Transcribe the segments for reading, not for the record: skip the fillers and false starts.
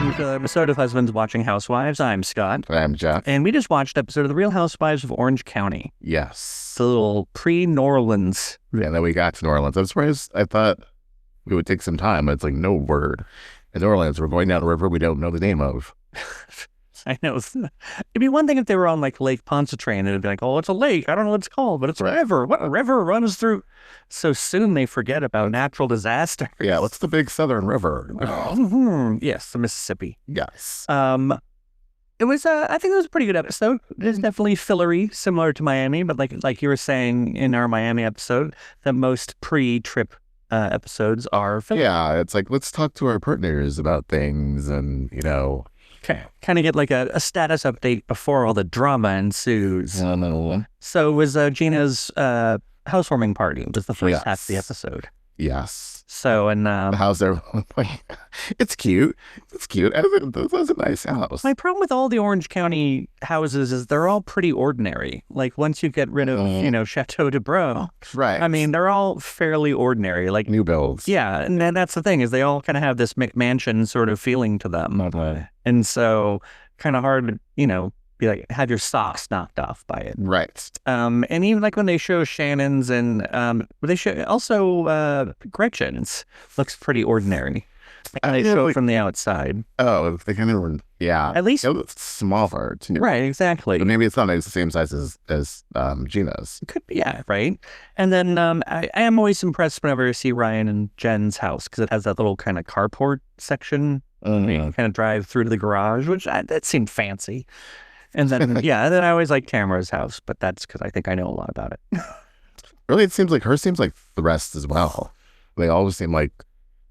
welcome to the episode of Husbands Watching Housewives. I'm Scott. I'm Jeff. And we just watched an episode of The Real Housewives of Orange County. Yes. The little pre-New Orleans. Yeah, then we got to New Orleans. I'm surprised. I thought we would take some time, but it's like no word. In New Orleans, we're going down a river we don't know the name of. I know. It'd be one thing if they were on like Lake Pontchartrain and it'd be like, oh, it's a lake. I don't know what it's called, but it's a river. What river runs through? So soon they forget about natural disasters. Yeah, what's the big southern river? Yes, the Mississippi. Yes. It was, I think it was a pretty good episode. It is definitely fillery, similar to Miami, but like you were saying in our Miami episode, that most pre-trip episodes are filler. Yeah, it's like, let's talk to our partners about things and, you know. Kind of get like a status update before all the drama ensues. No. So it was Gina's housewarming party. It was the first half of the episode. Yes. So, and how's everyone? It's cute. It's cute. It was a nice house. My problem with all the Orange County houses is they're all pretty ordinary. Like once you get rid of, Chateau de Bro, right? I mean, they're all fairly ordinary, like new builds. Yeah, and then that's the thing is they all kind of have this McMansion sort of feeling to them, and so kind of hard to, be like have your socks knocked off by it. Right. And even like when they show Shannon's and they show also Gretchen's looks pretty ordinary. They show it from the outside. Oh, they kind of were, yeah. At least it's smaller too. Right, exactly. But maybe it's not the same size as Gina's. It could be, yeah, right. And then I am always impressed whenever I see Ryan and Jen's house because it has that little kind of carport section. You kind of drive through to the garage, which that seemed fancy. And then, and then I always like Tamra's house, but that's because I think I know a lot about it. Really, it seems like the rest as well. They always seem like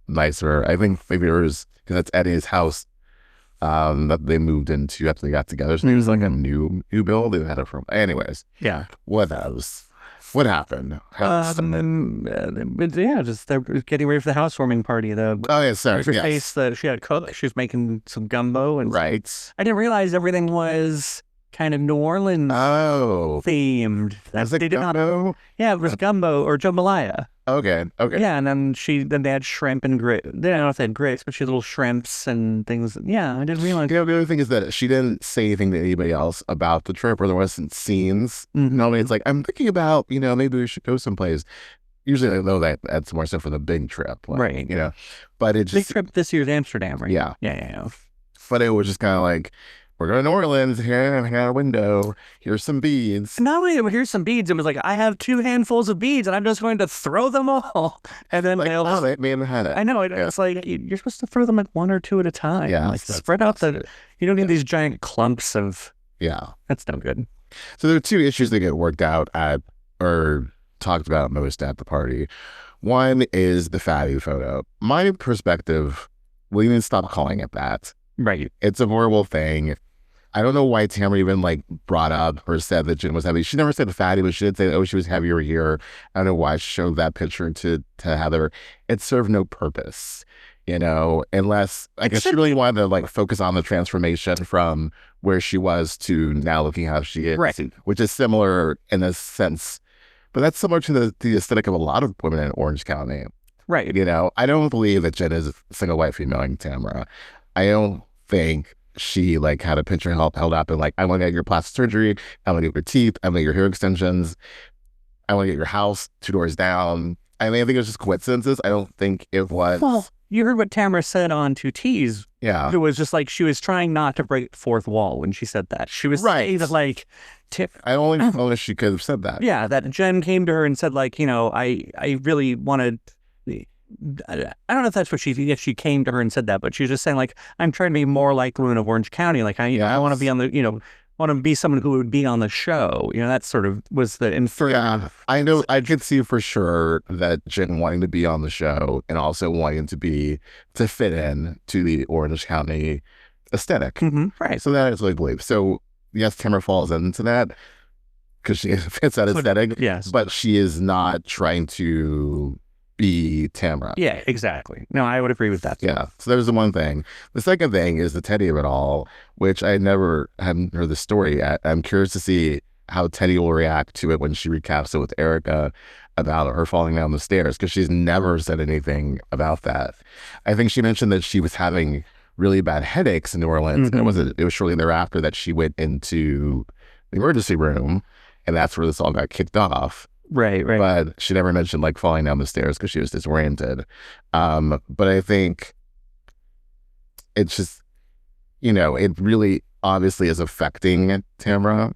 nicer. I think maybe it was because that's Eddie's house that they moved into after they got together. So maybe it was like a new build. They had it from. Anyways, yeah. What happened? Just they're getting ready for the housewarming party. Face that she had to cook. She was making some gumbo, and right. I didn't realize everything was kind of New Orleans themed. They gumbo? Yeah, it was gumbo or jambalaya. Okay. Yeah, and then they had shrimp and grits. They don't know if they had grits, but she had little shrimps and things. Yeah, I didn't realize. The other thing is that she didn't say anything to anybody else about the trip, or there wasn't scenes. Mm-hmm. Normally, it's like I'm thinking about, maybe we should go someplace. Usually, I know that that's more stuff for the big trip, right? But it just big trip this year's Amsterdam, right? Yeah. But it was just kind of like, we're going to New Orleans. Here, I got a window. Here's some beads. Not only here's some beads, it was like, I have 2 handfuls of beads and I'm just going to throw them all. And then they had it. I know. It's like, you're supposed to throw them like 1 or 2 at a time. Yeah. Like spread out you don't need these giant clumps of. Yeah. That's no good. So there are 2 issues that get worked out or talked about most at the party. One is the fatty photo. My perspective, we need to stop calling it that. Right. It's a horrible thing. I don't know why Tamra even brought up or said that Jen was heavy. She never said fatty, but she did say, she was heavier here. I don't know why she showed that picture to Heather. It served no purpose, unless I guess she really wanted to focus on the transformation from where she was to now looking how she is, right? Which is similar in a sense, but that's similar to the aesthetic of a lot of women in Orange County, right? I don't believe that Jen is a single white female in Tamra. I don't think she had a picture held up and I want to get your plastic surgery, I want to get your teeth, I want to get your hair extensions, I want to get your house 2 doors down. I think it was just coincidences. I don't think it was. Well, you heard what Tamra said on 2T's. Yeah. It was just she was trying not to break the 4th wall when she said that. She was saying that I only know she could have said that. Yeah, that Jenn came to her and said I really wanted. I don't know if that's what if she came to her and said that, but she was just saying I'm trying to be more like the women of Orange County. I want to be on the want to be someone who would be on the show. That sort of was the inference. Yeah, I know. I could see for sure that Jen wanting to be on the show and also wanting to fit in to the Orange County aesthetic. Mm-hmm. Right. So that is what I believe. So yes, Tamra falls into that because she fits that aesthetic. Yes, but she is not trying to be Tamra. Yeah, exactly. No, I would agree with that. Yeah. So there's the one thing. The second thing is the Teddi of it all, which I hadn't heard the story yet. I'm curious to see how Teddi will react to it when she recaps it with Erica about her falling down the stairs, because she's never said anything about that. I think she mentioned that she was having really bad headaches in New Orleans. And it was shortly thereafter that she went into the emergency room, and that's where this all got kicked off. Right. But she never mentioned like falling down the stairs because she was disoriented. But I think it's just, it really obviously is affecting Tamra.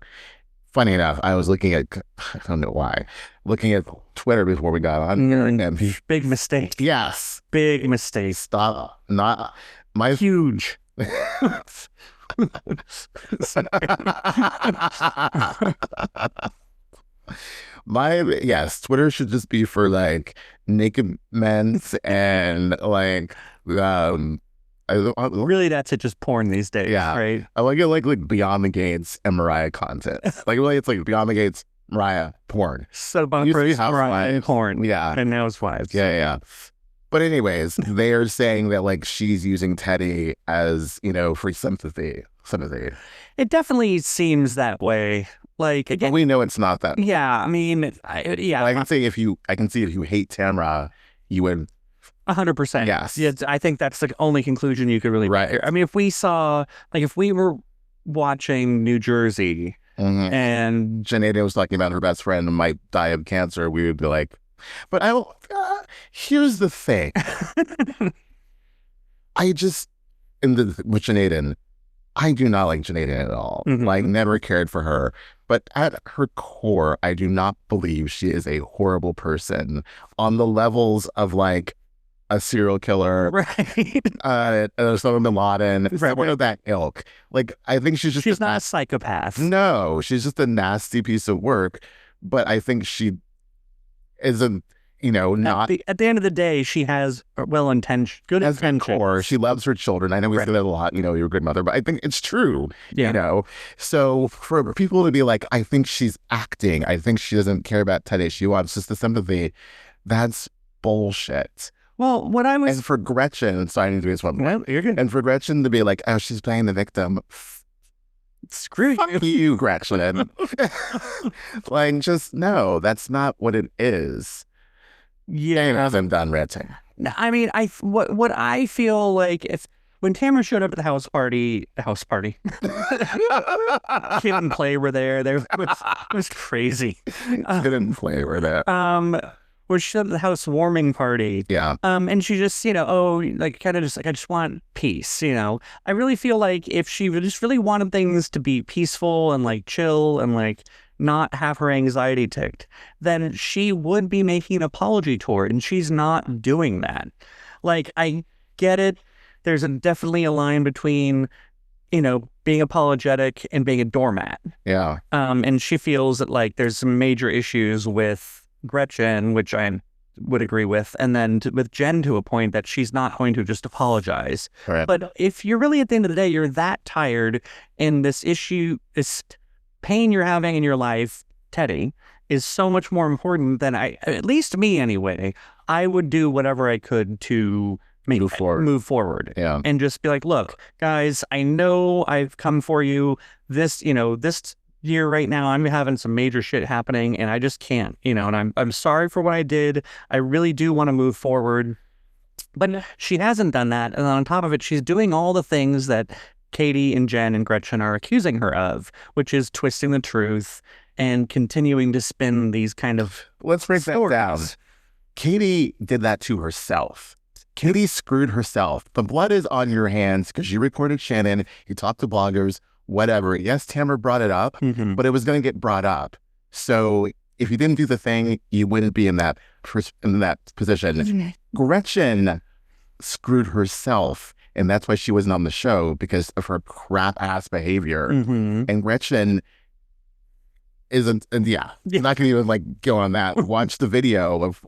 Funny enough, I was looking at, I don't know why, looking at Twitter before we got on. And big mistake. Yes. Big mistake. Stop. Not my huge. Twitter should just be for like naked men and like really, that's it, just porn these days. Yeah, right. I like it like Beyond the Gates and Mariah content. Like really, it's like Beyond the Gates, Mariah porn. So Mariah porn. Yeah, and Housewives. Yeah. But anyways, they are saying that like she's using Teddi as for sympathy. It definitely seems that way. Like again, but we know it's not that. Yeah, I mean, I can see if you hate Tamra, you would. 100%. Yes. Yeah, I think that's the only conclusion you could really right. I mean, if we were watching New Jersey and Jenn was talking about her best friend might die of cancer, we would be like, but here's the thing. With Jenn, I do not like Jenn at all. Like, never cared for her. But at her core, I do not believe she is a horrible person on the levels of like a serial killer, right? Osama bin Laden, someone of that ilk. Like, I think she's not a psychopath. No, she's just a nasty piece of work. But I think she isn't, not. At the end of the day, she has good intentions. Core, she loves her children. I know we say that a lot. You're a good mother, but I think it's true. Yeah. So for people to be like, I think she's acting. I think she doesn't care about Teddi. She wants just the sympathy. That's bullshit. Well, and for Gretchen, so I need to be this one. Well, you're good. And for Gretchen to be like, oh, she's playing the victim. Screw you, Gretchen. Like, just no, that's not what it is. Yeah, it hasn't done written. I mean, what I feel like when Tamra showed up at the house party, Kid and Play were there. It was crazy. Kid and Play were there. Where she showed up at the housewarming party. Yeah. And she just, I just want peace, I really feel like if she just really wanted things to be peaceful and like chill and like not have her anxiety ticked, then she would be making an apology tour, and she's not doing that. Like, I get it. There's definitely a line between, being apologetic and being a doormat. Yeah. And she feels that like there's some major issues with Gretchen, which I would agree with, and then with Jenn to a point that she's not going to just apologize. Right. But if you're really, at the end of the day, you're that tired, and this issue, this pain you're having in your life, Teddi, is so much more important than at least me anyway, I would do whatever I could to move forward. Yeah. And just be like, look, guys, I know I've come for you. This year right now, I'm having some major shit happening, and I just can't, and I'm sorry for what I did. I really do want to move forward. But she hasn't done that. And on top of it, she's doing all the things that Katie and Jenn and Gretchen are accusing her of, which is twisting the truth and continuing to spin these kind of Let's break stories. That down. Katie did that to herself. Katie screwed herself. The blood is on your hands because you recorded Shannon, you talked to bloggers, whatever. Yes, Tamra brought it up, but it was going to get brought up. So if you didn't do the thing, you wouldn't be in that position. Gretchen screwed herself, and that's why she wasn't on the show, because of her crap-ass behavior. And Gretchen isn't, and I'm not going to even like go on that. Watch the video of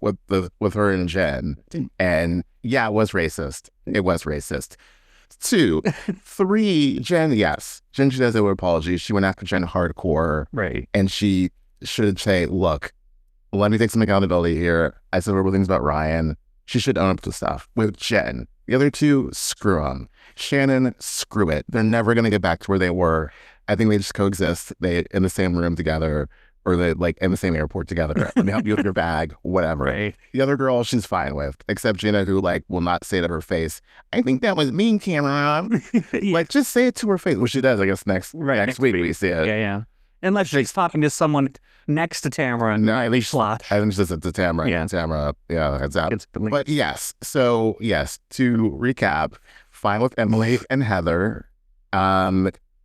with her and Jenn, and it was racist. It was racist. 2, 3, Jenn, yes. Jenn should have an apology. She went after Jenn hardcore. Right. And she should say, look, let me take some accountability here. I said horrible things about Ryan. She should own up to stuff with Jenn. The other two, screw them. Shannon, screw it. They're never going to get back to where they were. I think they just coexist. They in the same room together. or they like in the same airport together. Let me help you with your bag, whatever. Right. The other girl, she's fine with, except Gina, who like will not say to her face, I think that was mean, Tamra. Yeah. Like, just say it to her face. Well, she does, I guess, next week we see it. Yeah. Unless she's talking to someone next to Tamra. No, at least Slot. I think she says it to Tamra. Yeah. Tamra, yeah, heads out. It's been But yes, so yes, to recap, fine with Emily and Heather.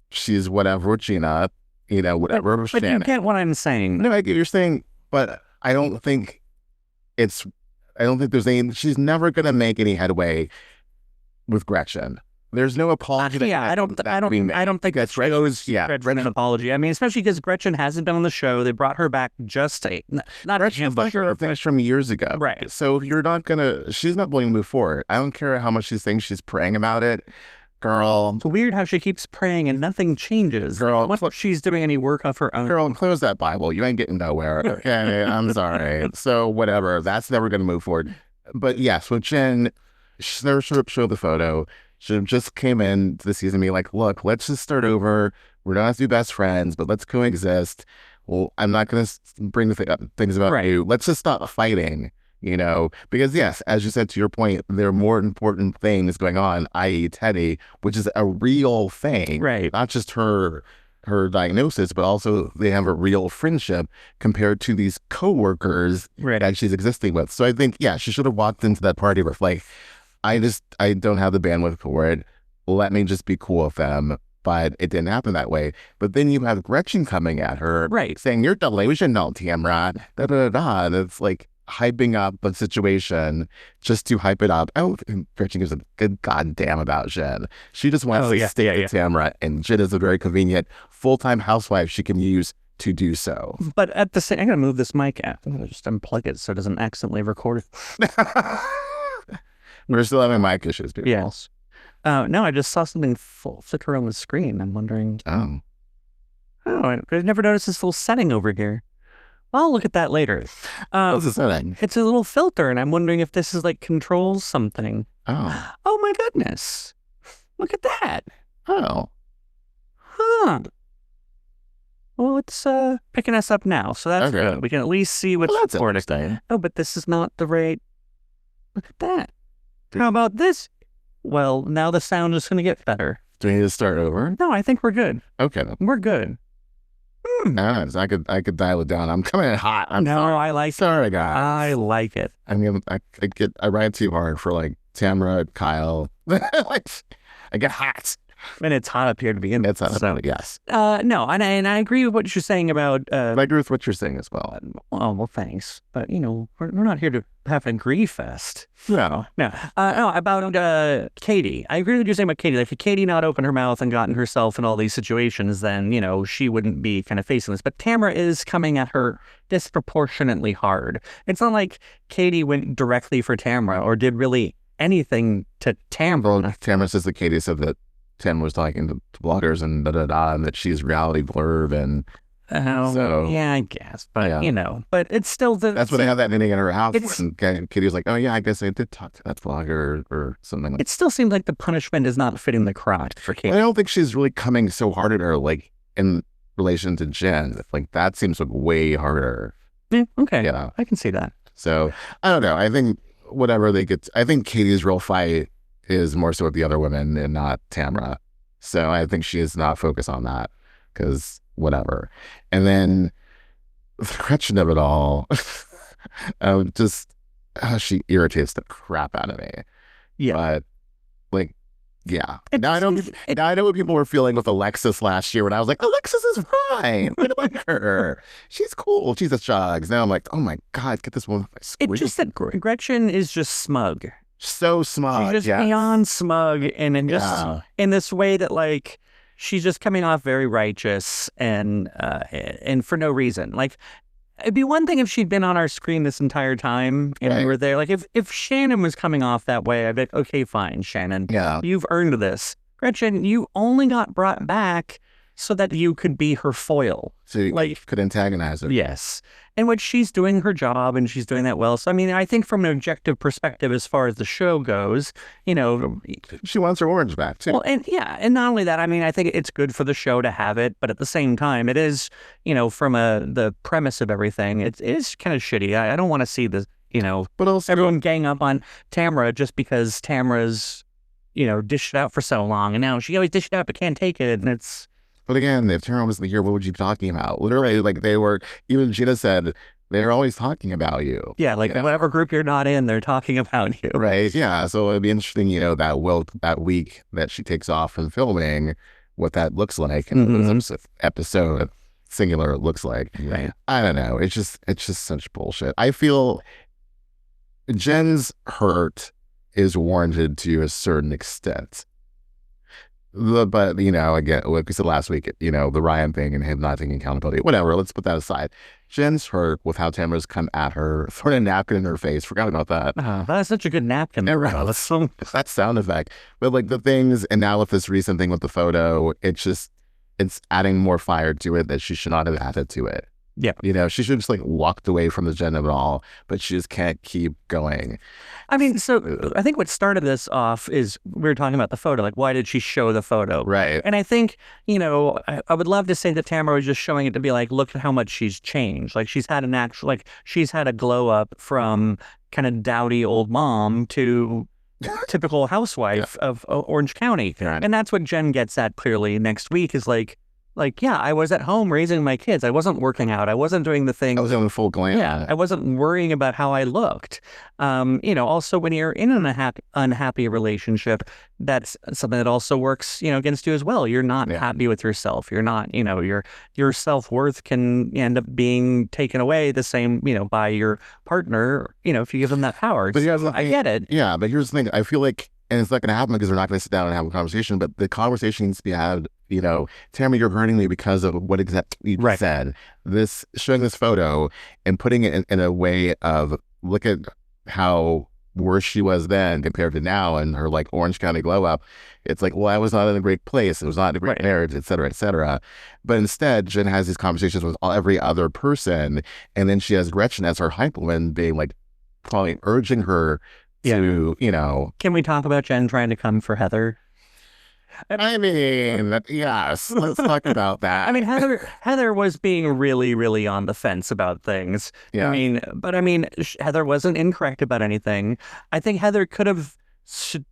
She's whatever with Gina, whatever with But you Shannon. get what I'm saying. No, I get what you're saying, but I don't think there's any, she's never going to make any headway with Gretchen. There's no apology. I don't think that shows Gretchen an apology. I mean, especially because Gretchen hasn't been on the show. They brought her back not Gretchen's like her finish from years ago. Right. So you're not she's not willing to move forward. I don't care how much she thinks she's praying about it. Girl. It's weird how she keeps praying and nothing changes. Girl. What if she's doing any work of her own? Girl, close that Bible. You ain't getting nowhere. Okay, I'm sorry. So whatever. That's never going to move forward. But yes, with Jenn, she's never showed the photo. She just came in to the season being like, look, let's just start over. We're not to be best friends, but let's coexist. Well, I'm not going to bring things about you. Let's just stop fighting. Because yes, as you said, to your point, there are more important things going on, i.e. Teddi, which is a real thing, right? Not just her diagnosis, but also they have a real friendship compared to these coworkers that she's existing with. So I think, she should have walked into that party with like, I don't have the bandwidth for it. Let me just be cool with them. But it didn't happen that way. But then you have Gretchen coming at her, saying, you're delusional, Tamra, And it's like, hyping up the situation just to hype it up. Oh, Gretchen gives a good goddamn about Jenn. She just wants to stick to Tamra, and Jenn is a very convenient full-time housewife she can use to do so. But at the same, I'm gonna move this mic out. I'm gonna just unplug it so it doesn't accidentally record. We're still having mic issues, people. Yes. No, I just saw something flicker on the screen. I'm wondering. Oh, I never noticed this little setting over here. I'll look at that later. What's the setting? It's a little filter, and I'm wondering if this is like controls something. Oh. Oh my goodness. Look at that. Oh. Huh. Well, it's picking us up now, so that's good. We can at least see what's recording. Oh, but this is not the right... Look at that. How about this? Well, now the sound is going to get better. Do we need to start over? No, I think we're good. Okay. We're good. Nice. I could dial it down. I'm coming in hot. I like it. Sorry, guys. I like it. I ride too hard for like Tamra, Kyle. I get hot. And it's hot up here to begin with. It's hot. So, yes. No, and I agree with what you're saying about... I agree with what you're saying as well. Well, thanks. But, we're not here to have a grief fest. No. About Katie. I agree with what you're saying about Katie. Like, if Katie not opened her mouth and gotten herself in all these situations, then, she wouldn't be kind of facing this. But Tamra is coming at her disproportionately hard. It's not like Katie went directly for Tamra or did really anything to Tamra. Well, Tamra says that Katie said that Tim was talking to bloggers and and that she's reality blurb and so yeah, I guess, but but it's still that's when they have that meeting in her house and Katie was like, oh yeah, I guess I did talk to that blogger or something like that. It still seems like the punishment is not fitting the crotch for Katie. I don't think she's really coming so hard at her like in relation to Jenn. Like that seems like way harder. Okay. Yeah, I can see that. So I don't know. I think whatever they get, I think Katie's real fight is more so with the other women and not Tamra. So I think she is not focused on that because whatever. And then the Gretchen of it all, she irritates the crap out of me. Yeah. But like, yeah. Now I know what people were feeling with Alexis last year when I was like, Alexis is fine. I like her. She's cool. She's a chugs. Now I'm like, oh my God, get this woman off my screen. It's just that Gretchen is just smug. So smug. She's just beyond smug and in this way that like she's just coming off very righteous and for no reason. Like it'd be one thing if she'd been on our screen this entire time and we were there. Like if Shannon was coming off that way, I'd be like, okay, fine, Shannon. Yeah. You've earned this. Gretchen, you only got brought back so that you could be her foil. So you could antagonize her. Yes. In which she's doing her job and she's doing that well. So, I mean, I think from an objective perspective, as far as the show goes, she wants her orange back, too. Well, and not only that, I mean, I think it's good for the show to have it, but at the same time, it is, from the premise of everything, it is kind of shitty. I don't want to see this, but also everyone gang up on Tamra just because Tamra's, dished it out for so long, and now she always dished it out but can't take it, and it's... But again, if Tamra wasn't here, what would you be talking about? Literally, they were, even Gina said, they're always talking about you. Yeah, whatever group you're not in, they're talking about you. Right, yeah. So it'd be interesting, that week that she takes off from filming, what that looks like, and episode singular looks like. Right. I don't know. It's just such bullshit. I feel Jenn's hurt is warranted to a certain extent. But, again, like we said last week, the Ryan thing and him not taking accountability, whatever, let's put that aside. Jen's hurt with how Tamra's come at her, thrown a napkin in her face. Forgot about that. Oh, that's such a good napkin. That sound effect. But, the things, and now with this recent thing with the photo, it's adding more fire to it that she should not have added to it. Yeah. She should have just walked away from the Jenn of it all, but she just can't keep going. I mean, so I think what started this off is we were talking about the photo. Why did she show the photo? Right. And I think, I would love to say that Tamra was just showing it to be look at how much she's changed. She's had she's had a glow up from kind of dowdy old mom to typical housewife of Orange County. Right. And that's what Jenn gets at clearly next week is yeah, I was at home raising my kids. I wasn't working out. I wasn't doing the thing. I was in full glam. Yeah, I wasn't worrying about how I looked. Also when you're in an unhappy relationship, that's something that also works, against you as well. You're not happy with yourself. You're not, your self-worth can end up being taken away the same, by your partner, if you give them that power. But I get it. Yeah, but here's the thing. I feel like, and it's not going to happen because they're not going to sit down and have a conversation, but the conversation needs to be had, Tamra, you're hurting me because of what exactly you said. Showing this photo and putting it in a way of, look at how worse she was then compared to now and her Orange County glow up. It's well, I was not in a great place. It was not a great marriage, et cetera, et cetera. But instead, Jenn has these conversations with every other person. And then she has Gretchen as her hype woman being probably urging her to, Can we talk about Jenn trying to come for Heather? I mean, yes, let's talk about that. I mean, Heather was being really, really on the fence about things. Yeah. Heather wasn't incorrect about anything. I think Heather could have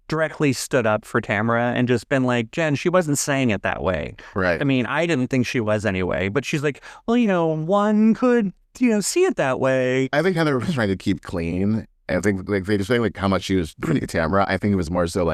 directly stood up for Tamra and just been like, Jenn, she wasn't saying it that way. Right. I mean, I didn't think she was anyway, but she's like, well, one could, see it that way. I think Heather was trying to keep clean. I think they just saying how much she was treating Tamra. I think it was more so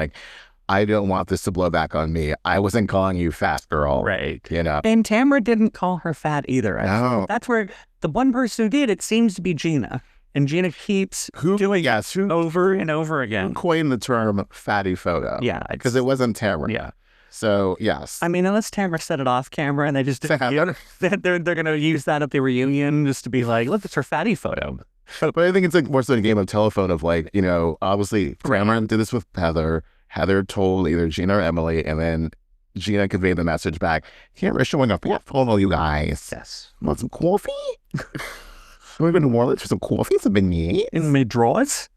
I don't want this to blow back on me. I wasn't calling you fat, girl. Right. And Tamra didn't call her fat either. No. That's where the one person who did, it seems to be Gina. And Gina keeps doing it over and over again. Who coined the term fatty photo? Yeah. Because it wasn't Tamra. Yeah. So, yes. I mean, unless Tamra set it off camera and they just they're going to use that at the reunion just to be look, it's her fatty photo. But I think it's more so a game of telephone of obviously Tamra did this with Heather. Heather told either Gina or Emily, and then Gina conveyed the message back. Tamra showing up. Yeah, follow you guys. Yes. Want some coffee? We're going to New Orleans for some coffee, some beignets. In my drawers?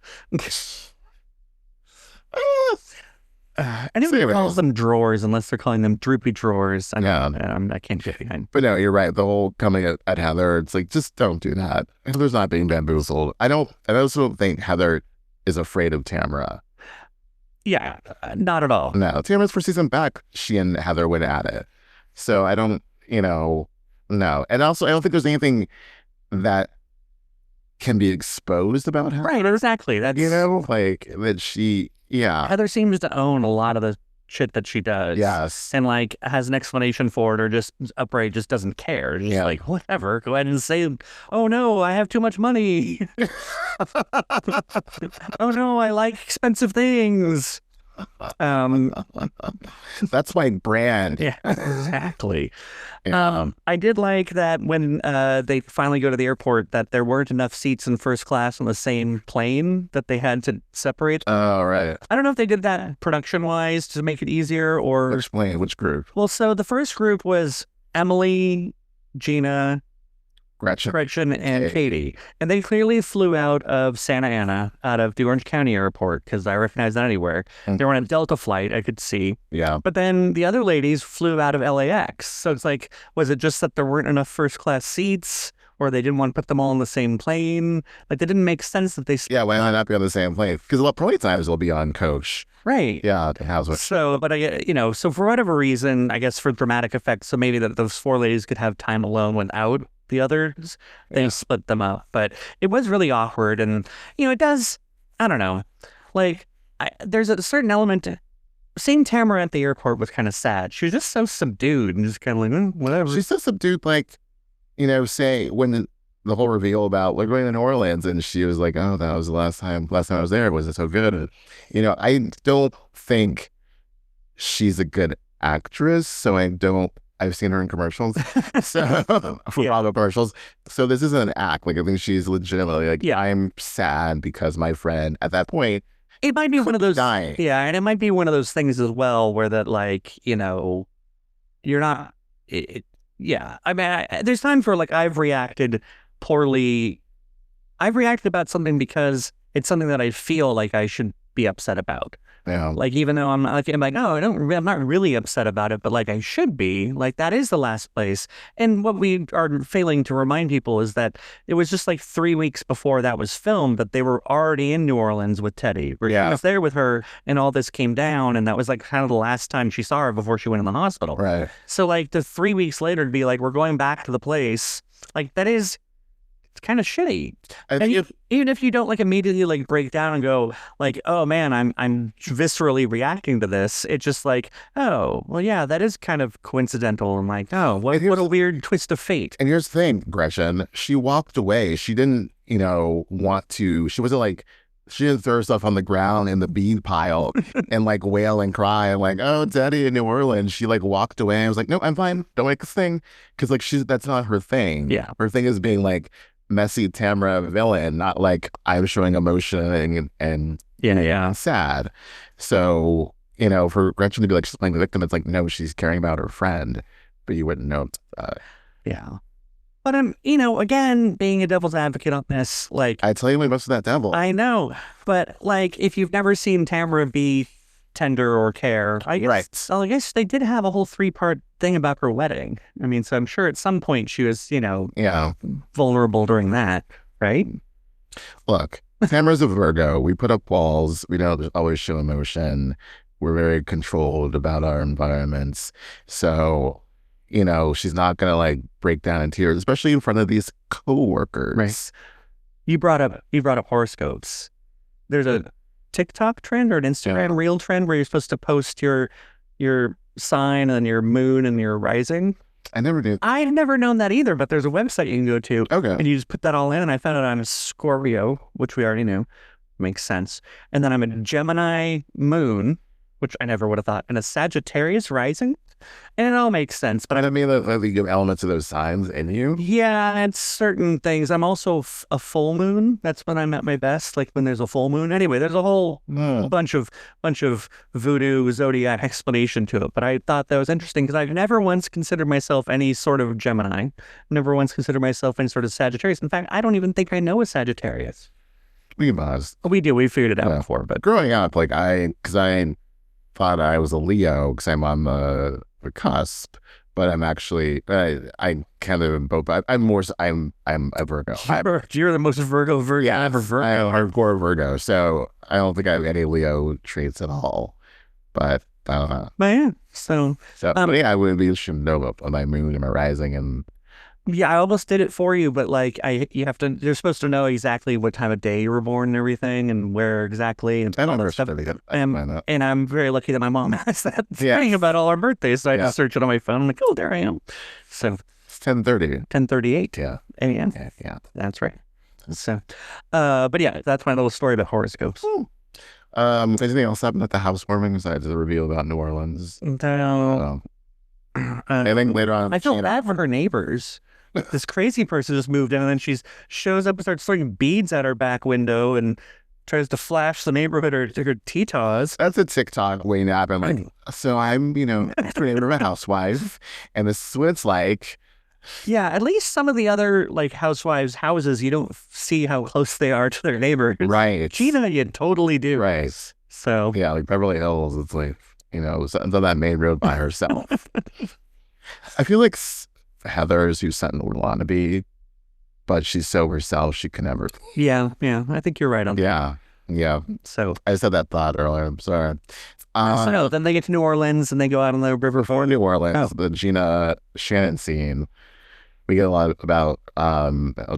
Anybody calls them drawers unless they're calling them droopy drawers. I can't get behind. But no, you're right. The whole coming at Heather, it's just don't do that. Heather's not being bamboozled. I also don't think Heather is afraid of Tamra. Yeah, not at all. No, Tamra's first season back, she and Heather went at it. So I don't, no. And also, I don't think there's anything that can be exposed about her. Right, exactly. That's, that she... Yeah. Heather seems to own a lot of the shit that she does. Yes. And has an explanation for it or just upright just doesn't care. Just whatever. Go ahead and say, oh no, I have too much money. Oh no, I like expensive things. That's my brand. Yeah, exactly. Yeah. I did like that when they finally go to the airport that there weren't enough seats in first class on the same plane that they had to separate. Oh, right. I don't know if they did that production-wise to make it easier or... Explain which group. Well, so the first group was Emily, Gina, Gretchen, and Katie. And they clearly flew out of Santa Ana, out of the Orange County airport, because I recognize that anywhere. They were on a Delta flight, I could see. Yeah. But then the other ladies flew out of LAX. So it's like, was it just that there weren't enough first-class seats? Or they didn't want to put them all on the same plane? Like, it didn't make sense that they... Yeah, why not be on the same plane? Because a lot of times they'll be on coach. Right. Yeah, the Housewives. So, but so for whatever reason, I guess for dramatic effect, so maybe that those four ladies could have time alone without the others, they split them up. But it was really awkward, and it does. I don't know. Like, there's a certain element. Seeing Tamra at the airport was kind of sad. She was just so subdued and just kind of like whatever. She's so subdued, like say when the whole reveal about like going to New Orleans, and she was like, "Oh, that was the last time I was there. Was it so good?" And, I don't think she's a good actress, so I've seen her in commercials, so for commercials. So this isn't an act. Like I think she's legitimately like, I'm sad because my friend at that point. It might be one of those, dying. Yeah, and it might be one of those things as well, where that like you're not. Yeah, I mean, there's times where like I've reacted poorly. I've reacted about something because it's something that I feel like I should be upset about. Yeah. Like, even though I'm like, oh, I'm not really upset about it, but like I should be. Like, that is the last place. And what we are failing to remind people is that it was just like 3 weeks before that was filmed that they were already in New Orleans with Teddi. She was there with her, and all this came down, and that was like kind of the last time she saw her before she went in the hospital. Right. So like the 3 weeks later to be like, we're going back to the place, like that is... It's kind of shitty. And even if you don't like immediately like break down and go like, oh man, I'm viscerally reacting to this. It's just like, oh, well, yeah, that is kind of coincidental. And like, oh, what a weird twist of fate. And here's the thing, Gretchen, she walked away. She didn't, want to, she wasn't like, she didn't throw herself on the ground in the bean pile and like wail and cry and like, oh, Teddi in New Orleans. She like walked away and was like, no, I'm fine. Don't make this thing. Cause like that's not her thing. Yeah. Her thing is being like, messy Tamra villain, not like I'm showing emotion and sad. So, for Gretchen to be like she's playing the victim, it's like, no, she's caring about her friend, but you wouldn't know that. Yeah. But again, being a devil's advocate on this, like I tell you most of that devil. I know. But like if you've never seen Tamra be tender or care, I guess they did have a whole 3-part thing about her wedding. I mean, so I'm sure at some point she was, vulnerable during that, right? Look, Tamara's a Virgo. We put up walls. We don't always show emotion. We're very controlled about our environments. So, she's not going to like break down in tears, especially in front of these coworkers. Right. You brought up horoscopes. There's a TikTok trend or an Instagram reel trend where you're supposed to post your sign and your moon and your rising. I never did. I've never known that either, but there's a website you can go to. Okay. And you just put that all in, and I found out I'm a Scorpio, which we already knew. Makes sense. And then I'm a Gemini moon, which I never would have thought, and a Sagittarius rising. And it all makes sense. But I mean, you have elements of those signs in you. Yeah, it's certain things. I'm also a full moon. That's when I'm at my best, like when there's a full moon. Anyway, there's a whole bunch of voodoo zodiac explanation to it. But I thought that was interesting because I've never once considered myself any sort of Gemini. Never once considered myself any sort of Sagittarius. In fact, I don't even think I know a Sagittarius. We must. We do. We figured it out before. But growing up, like I thought I was a Leo because I'm on the cusp, but I'm actually I kind of am both. I'm a Virgo. You're the most Virgo ever. Virgo. I'm hardcore Virgo, so I don't think I have any Leo traits at all. But I don't know. But yeah, so I would be interested to know about my moon and my rising and. Yeah, I almost did it for you, but like you're supposed to know exactly what time of day you were born and everything and where exactly and all that stuff. And I'm very lucky that my mom has that thing about all our birthdays, so I just search it on my phone. I'm like, oh, there I am. So it's 10:30. 10:38. Yeah. A.m. Yeah. That's right. So, but yeah, that's my little story about horoscopes. Anything else happened at the housewarming besides the reveal about New Orleans? No. I think later on, I feel bad for her neighbors. This crazy person just moved in, and then she shows up and starts throwing beads at her back window and tries to flash the neighborhood her titas. That's a TikTok waiting to happen. Like, so I'm, neighbor of a housewife, and this is what it's like. Yeah, at least some of the other like housewives' houses, you don't see how close they are to their neighbors. Right. Gina, you totally do. Right. So yeah, like Beverly Hills, it's like on that main road by herself. I feel like Heather's who Sentinel would want to be, but she's so herself she can never. Yeah, I think you're right on that. Yeah. So I said that thought earlier. I'm sorry. So no, then they get to New Orleans and they go out on the river. Before New Orleans, the Gina Shannon scene, we get a lot about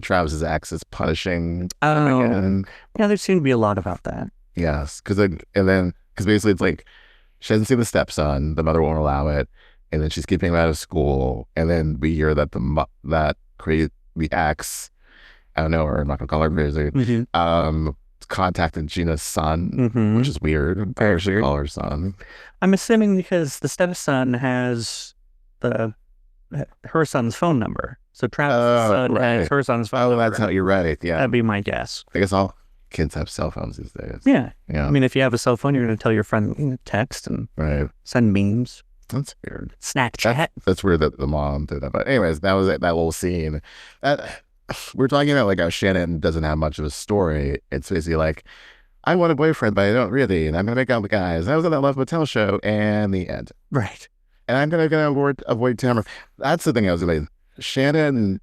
Travis's ex is punishing. Oh, again. Yeah, there seemed to be a lot about that. Yes, because basically it's like she hasn't seen the stepson, the mother won't allow it, and then she's keeping him out of school, and then we hear that the ex, I don't know, or I'm not gonna call her crazy, contacted Gina's son, which is weird. Very weird. Call her son. I'm assuming because the stepson has her son's phone number. So Travis' son has her son's phone number. That's how you're right. Yeah. That'd be my guess. I guess all kids have cell phones these days. Yeah. Yeah. I mean, if you have a cell phone, you're going to tell your friend, text and send memes. That's weird. Snapchat. That's weird that the mom did that. But anyways, that was it. That whole scene. We're talking about like how Shannon doesn't have much of a story. It's basically like, I want a boyfriend, but I don't really, and I'm going to make out with guys. I was on that Love Motel show, and the end. Right. And I'm going to avoid Tamra. That's the thing I was going to say. Shannon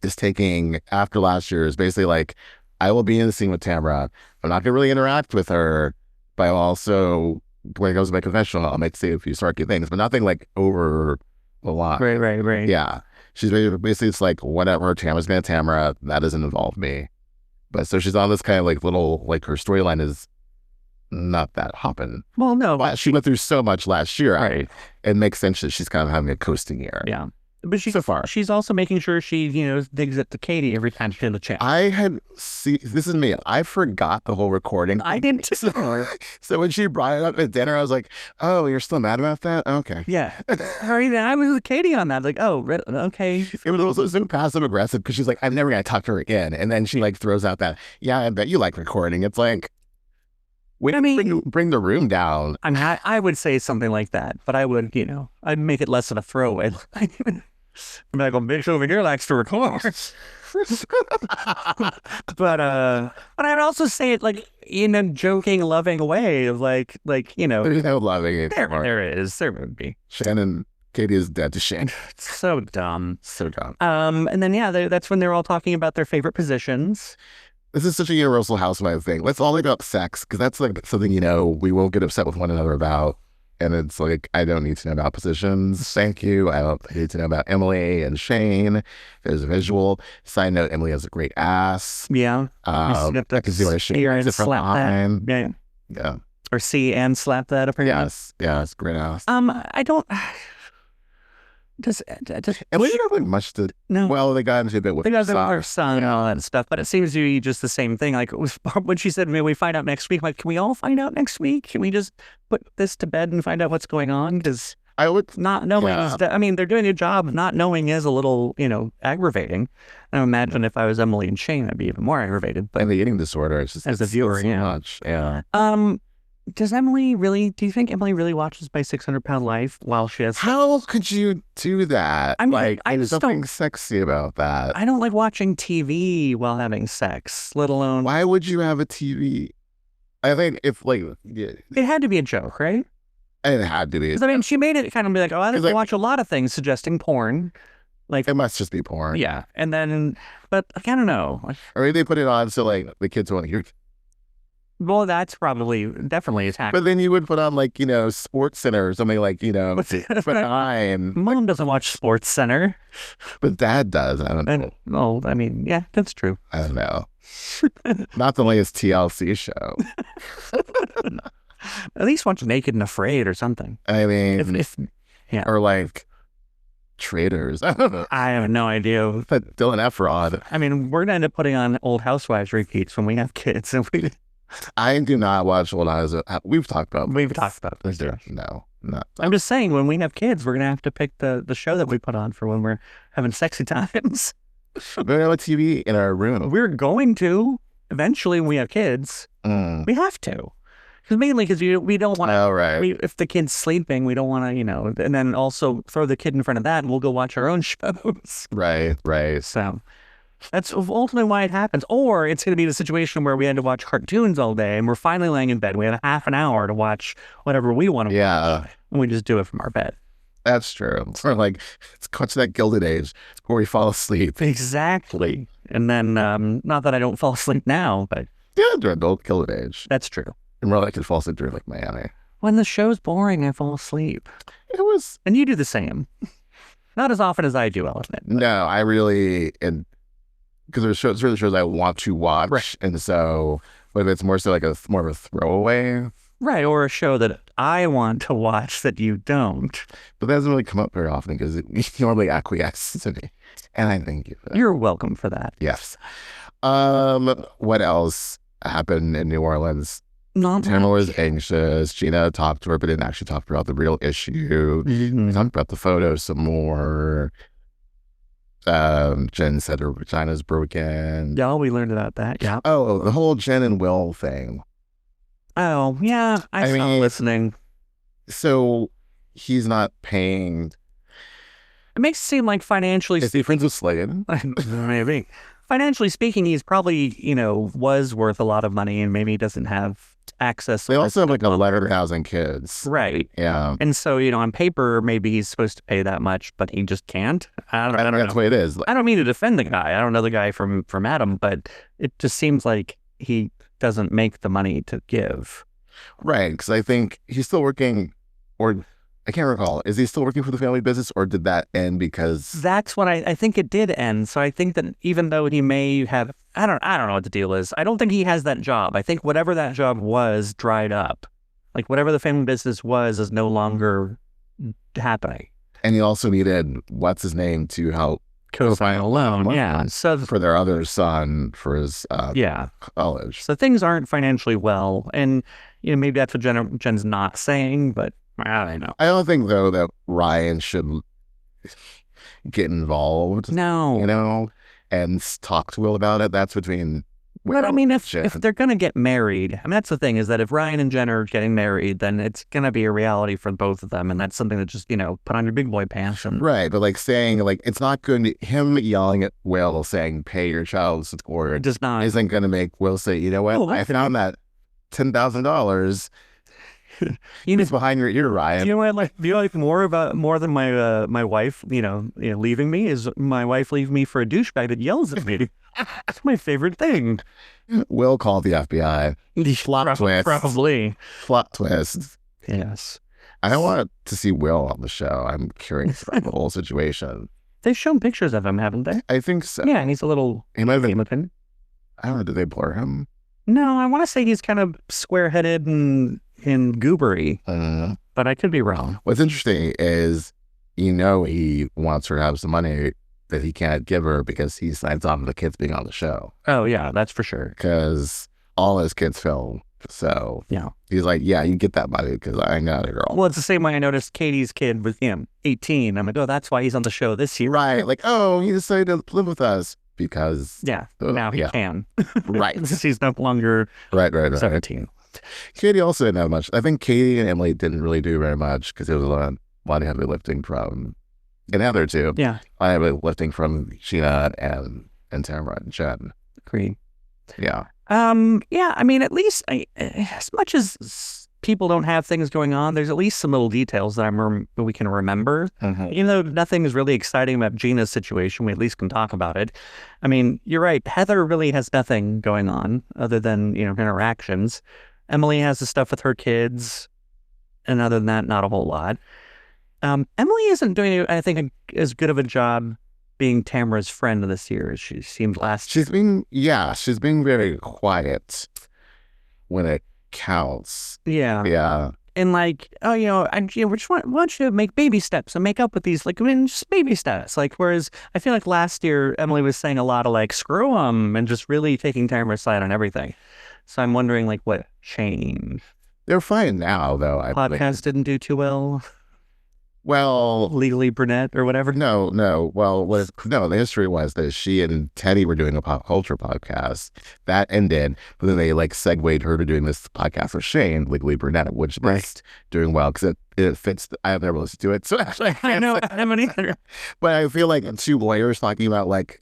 is taking, after last year, is basically like, I will be in the scene with Tamra. I'm not going to really interact with her, but I'll also, when it goes to my confessional, I'll make say a few snarky things, but nothing like over the line. Right. Yeah. She's basically, it's like, whatever, Tamra's been a Tamra, that doesn't involve me. But so she's on this kind of like little, like her storyline is not that hopping. Well, no. She went through so much last year. Right. It makes sense that she's kind of having a coasting year. Yeah. But so far. She's also making sure she, digs it to Katie every time she's in the chat. This is me. I forgot the whole recording. I didn't. So when she brought it up at dinner, I was like, oh, you're still mad about that? Okay. Yeah. I was with Katie on that. Like, oh, okay. It was also so passive aggressive because she's like, I'm never going to talk to her again. And then she like throws out that, yeah, I bet you like recording. It's like, bring the room down. I would say something like that, but I would, I'd make it less of a throwaway. I'm like, bitch over here likes to record. but I'd also say it like in a joking, loving way of like, There's no loving it. There would be. Katie is dead to Shannon. So dumb. So dumb. And then that's when they're all talking about their favorite positions. This is such a universal housewife thing. Let's all about sex, because that's like something, we won't get upset with one another about. And it's like, I don't need to know about positions. Thank you. I don't need to know about Emily and Shane. There's a visual. Side note, Emily has a great ass. Yeah. I can see why Shane has a different line. Yeah. Or see and slap that up her. Yes. Yeah, it's great ass. I don't... Does Emily don't have like much to... No. Well, they got into a bit with her son and all that stuff, but it seems to be just the same thing. Like when she said, maybe we find out next week, like, can we all find out next week? Can we just put this to bed and find out what's going on? Because I would not knowing they're doing a job. Not knowing is a little, aggravating. I imagine if I was Emily and Shane, I'd be even more aggravated. But and the eating disorder, it's just as a viewer, so much. Yeah. Do you think Emily really watches My 600-Pound Life while she has... How could you do that? I mean, there's something sexy about that. I don't like watching TV while having sex, let alone... Why would you have a TV? I think if, it had to be a joke, right? It had to be. I mean, she made it kind of be like, oh, I watch a lot of things suggesting porn. Like, it must just be porn. Yeah. And then, but I don't know. Or maybe they put it on so, the kids want to hear... Well, that's definitely a tactic. But then you would put on Sports Center or something benign. Mom doesn't watch Sports Center. But Dad does. I don't know. Well, I mean, yeah, that's true. I don't know. Not the latest TLC show. At least watch Naked and Afraid or something. I mean, yeah. Or Traitors. I don't know. I have no idea. But Dylan Efrod. I mean, we're going to end up putting on old Housewives repeats when we have kids. And I do not watch Old Housewives. We've talked about We've talked about this. No, no. I'm just saying, when we have kids, we're gonna have to pick the show that we put on for when we're having sexy times. We don't have a TV in our room. We're going to eventually when we have kids. We have to, mainly because we don't want to. Oh, right. If the kid's sleeping, we don't want to, and then also throw the kid in front of that, and we'll go watch our own shows. Right, right. So that's ultimately why it happens. Or it's going to be the situation where we had to watch cartoons all day, and we're finally laying in bed. We have a half an hour to watch whatever we want to watch, and we just do it from our bed. That's true. It's sort of like, it's catch that Gilded Age before we fall asleep. Exactly. And then, not that I don't fall asleep now, but Yeah, during adult Gilded Age. that's true. And more like I could fall asleep during like Miami. When the show's boring, I fall asleep. It was. And you do the same. Not as often as I do, I'll admit. No, I really, and because there's certain shows I want to watch. Right. And so, whether it's more so like more of a throwaway. Right, or a show that I want to watch that you don't. But that doesn't really come up very often because it normally acquiesces to me. And I thank you for that. You're welcome for that. Yes. What else happened in New Orleans? Not Tamra was anxious. Gina talked to her, but didn't actually talk about the real issue. Mhm. We talked about the photos some more. Jenn said her vagina's broken. Yeah, we learned about that. Yeah. Oh, the whole Jenn and Will thing. Oh, yeah. I stopped listening. So he's not paying. It makes it seem like financially... Is he friends with Slade? Maybe. Financially speaking, he's probably, was worth a lot of money, and maybe he doesn't have access. They also have like 11,000 kids. Right. Yeah. And so, on paper, maybe he's supposed to pay that much, but he just can't. I don't know. That's the way it is. I don't mean to defend the guy. I don't know the guy from Adam, but it just seems like he doesn't make the money to give. Right. Because I think he's still working, or I can't recall. Is he still working for the family business, or did that end because... That's what I think it did end. So I think that even though he may have, I don't know what the deal is. I don't think he has that job. I think whatever that job was dried up. Like whatever the family business was is no longer happening. And he also needed, what's his name, to help co-sign a loan. Yeah. So for their other son for his college. So things aren't financially well. And, maybe that's what Jen's not saying, but I don't know. I don't think, though, that Ryan should get involved. No. And talk to Will about it. That's between... But I mean, if they're going to get married, that's the thing, is that if Ryan and Jenn are getting married, then it's going to be a reality for both of them. And that's something that just, put on your big boy pants. Right. But saying, it's not good. Him yelling at Will saying, pay your child support. Does not. Isn't going to make Will say, you know what? I found that $10,000. It's behind your ear, Ryan. You know what? Do you like more than my wife? Leaving me is my wife leaving me for a douchebag that yells at me. That's my favorite thing. Will call the FBI. Plot twist. Probably. Plot twist. Yes. I want to see Will on the show. I'm curious about the whole situation. They've shown pictures of him, haven't they? I think so. Yeah, and he's a little... He might have been... looking. I don't know. Did they blur him? No, I want to say he's kind of square-headed and goobery, but I could be wrong. What's interesting is, he wants her to have some money that he can't give her because he signs on to the kids being on the show. Oh, yeah, that's for sure. Because all his kids film. So yeah, he's like, yeah, you get that money because I ain't got a girl. Well, it's the same way I noticed Katie's kid with him, 18. I'm like, oh, that's why he's on the show this year. Right. He decided to live with us because... Yeah, now he can. Right. Because he's no longer right. 17. Katie also didn't have much. I think Katie and Emily didn't really do very much because there was a lot of heavy lifting from... And the other two. Yeah. A lot of heavy lifting from Gina and Tamra and Jenn. Agree. Yeah. Yeah, at least as much as people don't have things going on, there's at least some little details that we can remember. Mm-hmm. Even though nothing is really exciting about Gina's situation, we at least can talk about it. You're right. Heather really has nothing going on other than, her interactions. Emily has the stuff with her kids. And other than that, not a whole lot. Emily isn't doing, I think, as good of a job being Tamra's friend this year as she seemed last. She's being very quiet when it counts. Yeah. Yeah. And we just want you to make baby steps and make up with these, just baby steps. Whereas I feel like last year, Emily was saying a lot of screw them and just really taking Tamra's side on everything. So I'm wondering, like, what changed? They're fine now, though. I believe. Podcast didn't do too well. Well, Legally Brunette or whatever. no. Well, the history was that she and Teddi were doing a pop culture podcast that ended, but then they like segued her to doing this podcast with Shane, Legally Brunette, which is doing well because it fits. I've never listened to it, so actually I know I haven't either. But I feel like two lawyers talking about like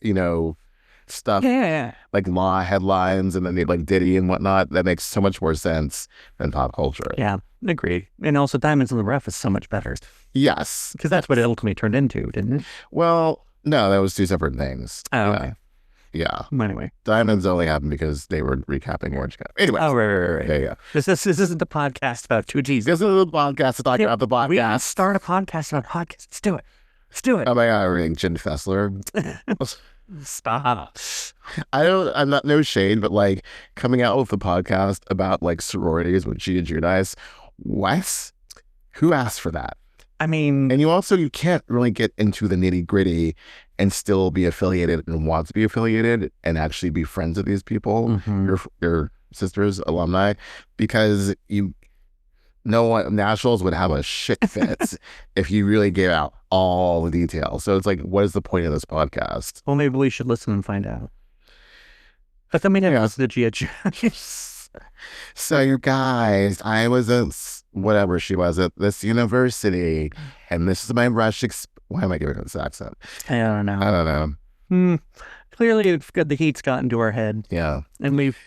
stuff, like law headlines, and then they like Diddy and whatnot. That makes so much more sense than pop culture. Yeah, agree. And also, Diamonds in the Rough is so much better. Yes, because that's what it ultimately turned into, didn't it? Well, no, that was two separate things. Oh, okay. Yeah. Anyway, Diamonds only happened because they were recapping Orange County. Anyway. Oh, right. Yeah. This isn't the podcast about two G's. This is the podcast to talk about the podcast. We gotta start a podcast about podcasts. Let's do it. Oh my God, we're getting Jen Fessler. Stop. I'm not no shade, but like coming out with a podcast about like sororities with Gina Giudice. What? Who asked for that? I mean, and you can't really get into the nitty gritty and still be affiliated and want to be affiliated and actually be friends with these people, your sister's alumni, because no one nationals would have a shit fit if you really gave out all the details. So it's like, what is the point of this podcast? Well, maybe we should listen and find out. But then we never listen to Gia. So you guys, I was whatever she was at this university, and this is my rush. Why am I giving this accent? I don't know. Clearly, the heat's gotten to our head. Yeah, and we've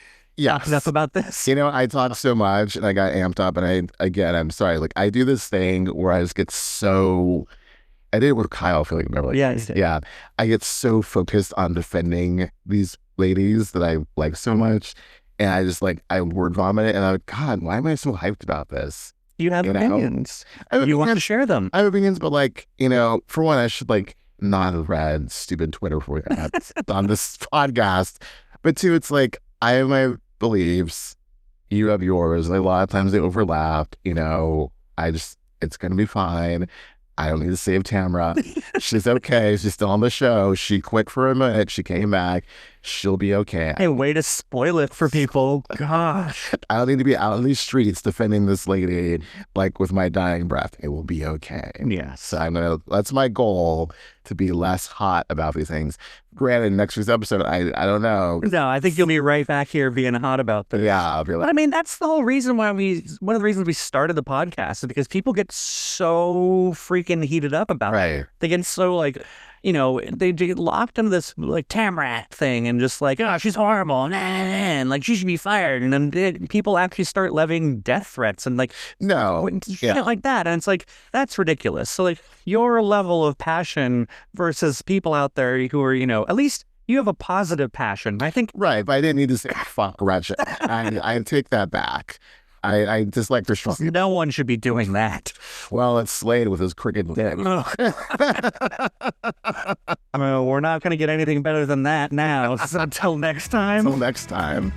talked enough about this. I talk so much, and I got amped up, and I'm sorry. Like I do this thing where I just get so. I did it with Kyle. I feel like remember. Yeah. I get so focused on defending these ladies that I like so much. And I just I word vomit it, and I'm like, God, why am I so hyped about this? You have opinions. You want to share them. I have opinions, but for one, I should not have read stupid Twitter for on this podcast. But two, it's I have my beliefs, you have yours. A lot of times they overlap. It's gonna be fine. I don't need to save Tamra. She's okay. She's still on the show. She quit for a minute. She came back. She'll be okay. Hey, way to spoil it for people. Gosh. I don't need to be out in these streets defending this lady with my dying breath. It will be okay. Yes. So that's my goal, to be less hot about these things. Granted, next week's episode, I don't know. No, I think you'll be right back here being hot about this. Yeah, I'll be I mean, that's the whole reason why one of the reasons we started the podcast is because people get so freaking heated up about it. They get so they get locked into this Tamra thing and just oh, she's horrible, and she should be fired. And then people actually start levying death threats and shit like that. And it's that's ridiculous. So your level of passion versus people out there who are, at least you have a positive passion. I think. Right. But I didn't need to say fuck Gretchen. I take that back. I dislike her strong. No one should be doing that. Well, it's Slade with his crooked dick. I mean, we're not going to get anything better than that now. Until next time. Until next time.